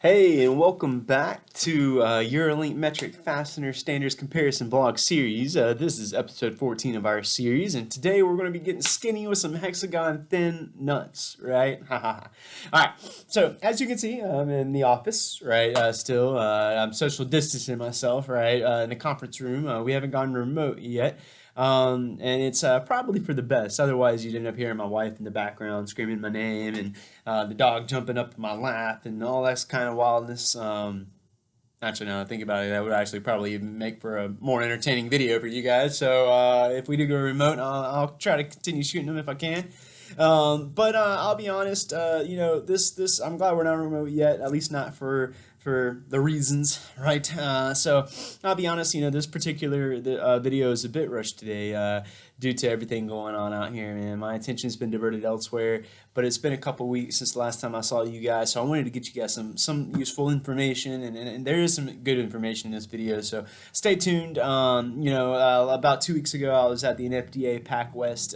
Hey, and welcome back to Eurolink Metric Fastener Standards Comparison Blog Series. This is episode 14 of our series, and today we're going to be getting skinny with some hexagon thin nuts, right? All right, so as you can see, I'm in the office, right? I'm social distancing myself, right? In the conference room. We haven't gone remote yet. And it's probably for the best. Otherwise, you'd end up hearing my wife in the background screaming my name and the dog jumping up in my lap and all that kind of wildness. Actually, now that I think about it, that would actually probably even make for a more entertaining video for you guys. So if we do go remote, I'll try to continue shooting them if I can. But I'll be honest, this I'm glad we're not remote yet, at least not for the reasons, right? So I'll be honest, this particular video is a bit rushed today due to everything going on out here, man. My attention's been diverted elsewhere, but it's been a couple weeks since the last time I saw you guys, so I wanted to get you guys some useful information, and there is some good information in this video, so stay tuned. About 2 weeks ago, I was at the NFDA Pac West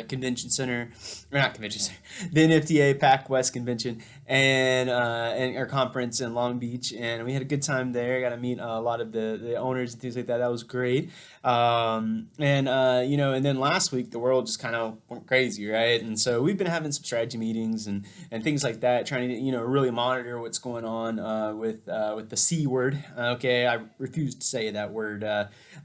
Convention Center, or not convention center, the NFDA Pac West Convention and our conference in Long Beach, and we had a good time there. Got to meet a lot of the owners and things like that. That was great. And then last week the world just kind of went crazy, right? And so we've been having some strategy meetings and things like that, trying to really monitor what's going on with the C word. Okay, I refuse to say that word.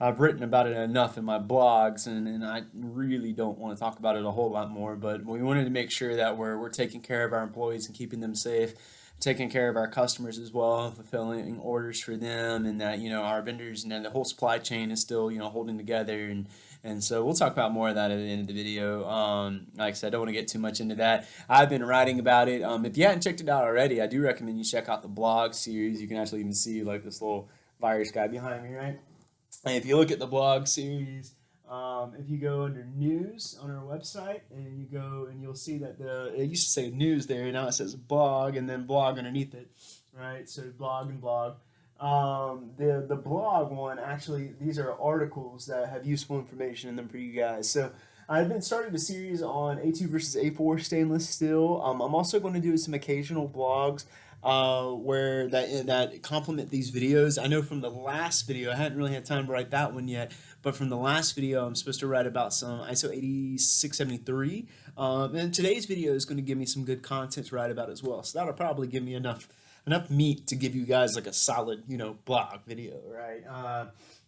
I've written about it enough in my blogs, and I really don't want to talk about it a whole lot more. But we wanted to make sure that we're taking care of our employees and keeping them safe, taking care of our customers as well, fulfilling orders for them, and that our vendors and then the whole supply chain is still holding together, and so we'll talk about more of that at the end of the video. Like I said, I don't want to get too much into that. I've been writing about it. If you hadn't checked it out already, I do recommend you check out the blog series. You can actually even see like this little virus guy behind me, right? And if you look at the blog series, if you go under news on our website and you go and you'll see that it used to say news there, now it says blog and then blog underneath it, right? So blog and blog. The blog one, actually, these are articles that have useful information in them for you guys. So I've been starting a series on A2 versus A4 stainless steel. I'm also going to do some occasional blogs where that complement these videos. I know from the last video, I hadn't really had time to write that one yet, but from the last video, I'm supposed to write about some ISO 8673. And today's video is going to give me some good content to write about as well. So that'll probably give me enough meat to give you guys like a solid, blog video, right?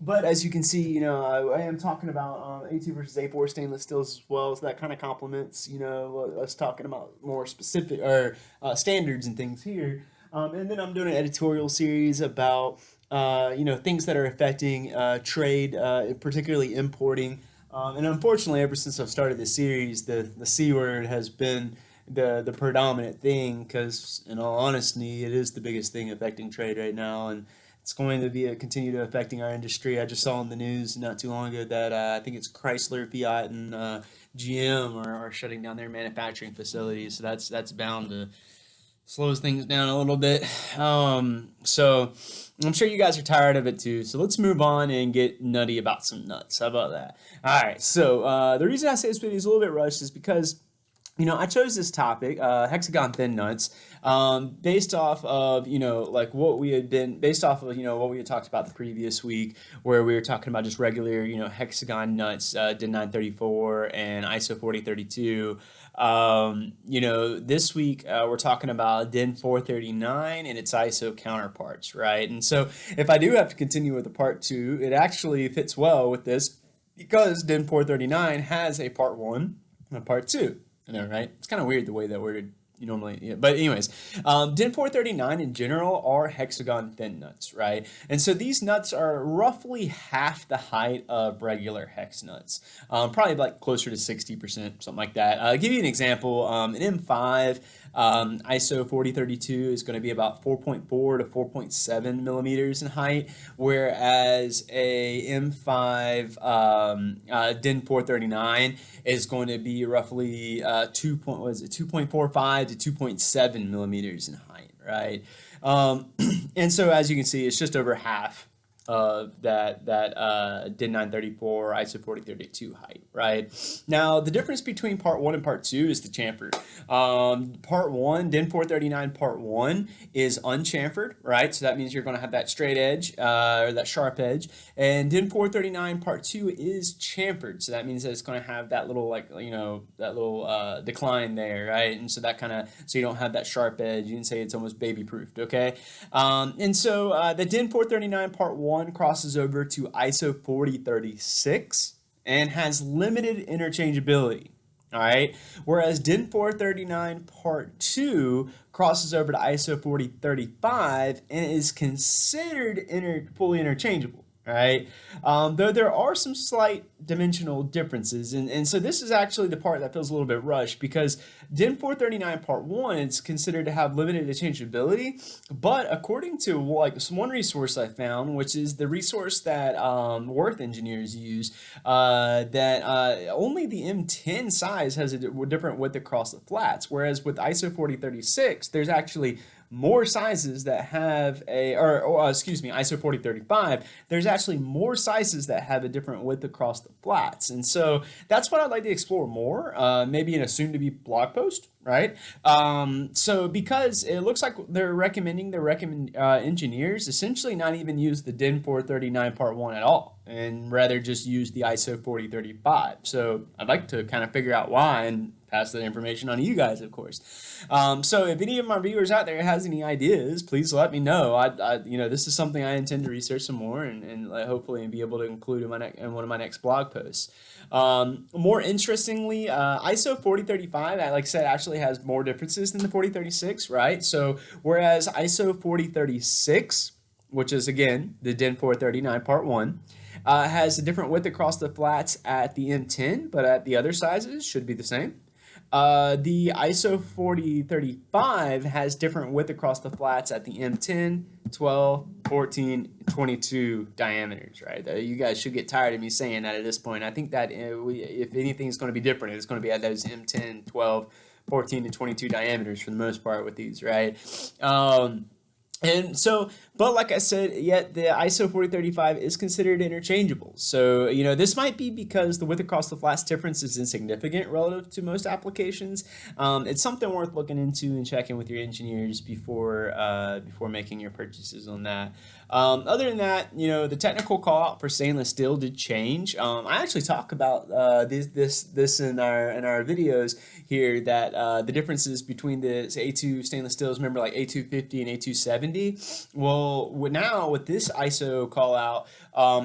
But as you can see, I am talking about A2 versus A4 stainless steels as well, so that kind of complements, us talking about more specific or standards and things here. And then I'm doing an editorial series about, things that are affecting trade, particularly importing. And unfortunately, ever since I've started this series, the C word has been the predominant thing, because in all honesty, it is the biggest thing affecting trade right now, and it's going to be continue to affecting our industry. I just saw in the news not too long ago that I think it's Chrysler, Fiat, and GM are shutting down their manufacturing facilities, so that's bound to slows things down a little bit. So I'm sure you guys are tired of it too. So let's move on and get nutty about some nuts. How about that? All right. So the reason I say this video is a little bit rushed is because I chose this topic, hexagon thin nuts, based off of, what we had what we had talked about the previous week, where we were talking about just regular, hexagon nuts, DIN 934 and ISO 4032. This week we're talking about DIN 439 and its ISO counterparts, right? And so if I do have to continue with the part 2, it actually fits well with this because DIN 439 has a part 1 and a part 2. I know, right? It's kind of weird the way that worded normally, yeah. But anyways, DIN 439 in general are hexagon thin nuts, right? And so these nuts are roughly half the height of regular hex nuts, probably like closer to 60%, something like that. I'll give you an example. An M5 ISO 4032 is going to be about 4.4 to 4.7 millimeters in height, whereas a M5 DIN 439 is going to be roughly 2.45 to 2.7 millimeters in height, right? And so as you can see, it's just over half DIN 934 ISO 4032 height, right? Now, the difference between part 1 and part 2 is the chamfer. Part 1, DIN 439 part 1 is unchamfered, right? So that means you're going to have that straight edge, or that sharp edge. And DIN 439 part 2 is chamfered. So that means that it's going to have that little, like, that little decline there, right? And so that kind of, so you don't have that sharp edge. You can say it's almost baby-proofed, okay? And so the DIN 439 part 1 crosses over to ISO 4036 and has limited interchangeability. All right. Whereas DIN 439 part 2 crosses over to ISO 4035 and is considered fully interchangeable. Right, though there are some slight dimensional differences, and so this is actually the part that feels a little bit rushed, because DIN 439 part 1 is considered to have limited interchangeability, but according to one resource I found, which is the resource that Worth engineers use, that only the M10 size has a different width across the flats, whereas with ISO 4036 there's actually more sizes that have ISO 4035, there's actually more sizes that have a different width across the flats. And so that's what I'd like to explore more, maybe in a soon-to-be blog post, right? So because it looks like they're recommending engineers essentially not even use the DIN 439 part 1 at all, and rather just use the ISO 4035. So I'd like to kind of figure out why and pass that information on to you guys, of course. So if any of my viewers out there has any ideas, please let me know. This is something I intend to research some more and hopefully be able to include in one of my next blog posts. More interestingly, ISO 4035, like I said, actually has more differences than the 4036, right? So whereas ISO 4036, which is again the DIN 439 part 1, has a different width across the flats at the M10, but at the other sizes should be the same. The ISO 4035 has different width across the flats at the M10, 12, 14, 22 diameters, right? You guys should get tired of me saying that at this point. I think that if anything's going to be different, it's going to be at those M10, 12, 14, and 22 diameters for the most part with these, right? And so, but like I said, yet the ISO 4035 is considered interchangeable. So, this might be because the width across the flats difference is insignificant relative to most applications. It's something worth looking into and checking with your engineers before making your purchases on that. Other than that, the technical call out for stainless steel did change. I actually talk about this in our videos here, that the differences between the A2 stainless steels, remember, like A250 and A270. Well, now with this ISO call out,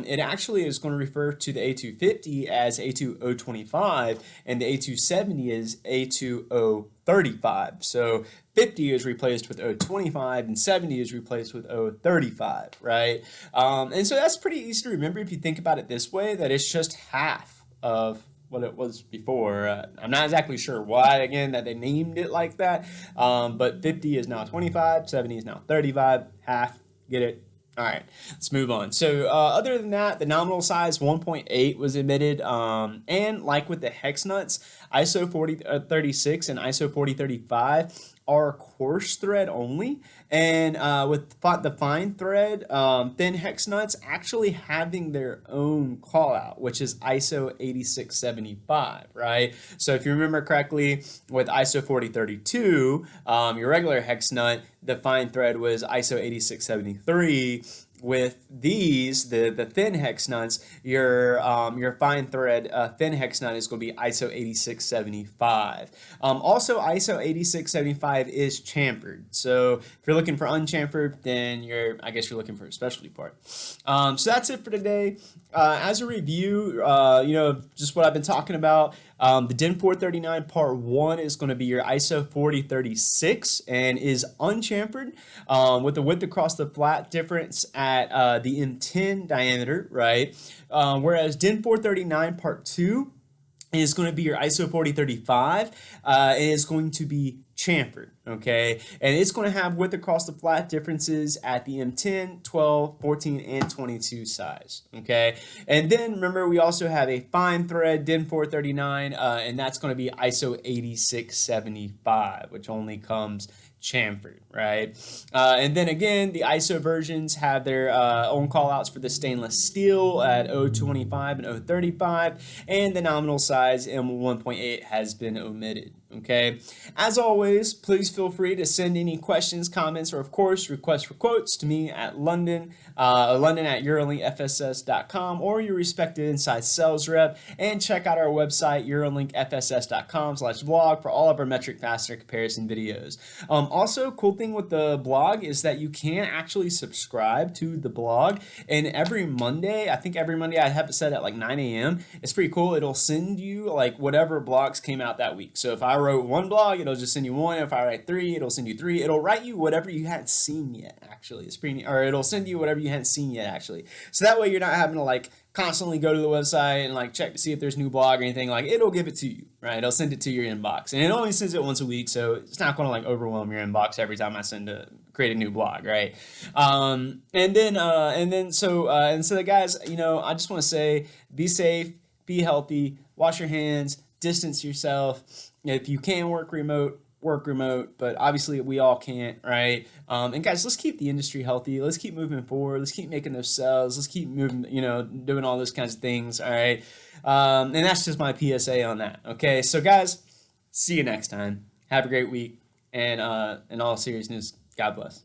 it actually is going to refer to the A250 as A2025, and the A270 is A2035. So 50 is replaced with 025 and 70 is replaced with 035, right? And so that's pretty easy to remember if you think about it this way, that it's just half of what it was before. I'm not exactly sure why, again, that they named it like that, but 50 is now 25, 70 is now 35, half, get it? All right, let's move on. So other than that, the nominal size 1.8 was emitted, and like with the hex nuts, ISO 4036 and ISO 4035 are coarse thread only, and with the fine thread, thin hex nuts actually having their own call out, which is ISO 8675, right? So if you remember correctly, with ISO 4032, your regular hex nut, the fine thread was ISO 8673. With these, the thin hex nuts, your fine thread thin hex nut is going to be ISO 8675. Also, ISO 8675 is chamfered. So if you're looking for unchamfered, then I guess you're looking for a specialty part. So that's it for today. As a review, just what I've been talking about. The DIN 439 part 1 is going to be your ISO 4036 and is unchamfered, with the width across the flat difference at the M10 diameter, right? Whereas DIN 439 part 2 is going to be your ISO 4035, and it's going to be chamfered, okay? And it's going to have width across the flat differences at the M10, 12, 14, and 22 size, okay? And then remember, we also have a fine thread DIN 439, and that's going to be ISO 8675, which only comes chamfered, right? And then again, the ISO versions have their own call outs for the stainless steel at 025 and 035, and the nominal size M1.8 has been omitted. Okay, as always, please feel free to send any questions, comments, or of course requests for quotes to me at London at EuroLinkFSS.com, or your respective inside sales rep, and check out our website EuroLinkFSS.com/blog for all of our metric fastener comparison videos. Also, cool thing with the blog is that you can actually subscribe to the blog, and every Monday, I think every Monday I have it set at like 9 a.m. It's pretty cool. It'll send you like whatever blogs came out that week. So if I wrote one blog, it'll just send you one. If I write 3, it'll send you 3. It'll write you whatever you hadn't seen yet, actually. It's pretty, or it'll send you whatever you hadn't seen yet, actually. So that way you're not having to like constantly go to the website and like check to see if there's new blog or anything. Like, it'll give it to you, right? It'll send it to your inbox, and it only sends it once a week, so it's not going to like overwhelm your inbox every time I create a new blog, right? So guys, you know, I just want to say, be safe, be healthy, wash your hands, distance yourself. If you can work remote, but obviously we all can't, right? And guys, let's keep the industry healthy. Let's keep moving forward. Let's keep making those sales. Let's keep moving, you know, doing all those kinds of things, all right? And that's just my PSA on that, okay? So guys, see you next time. Have a great week, and in all seriousness, God bless.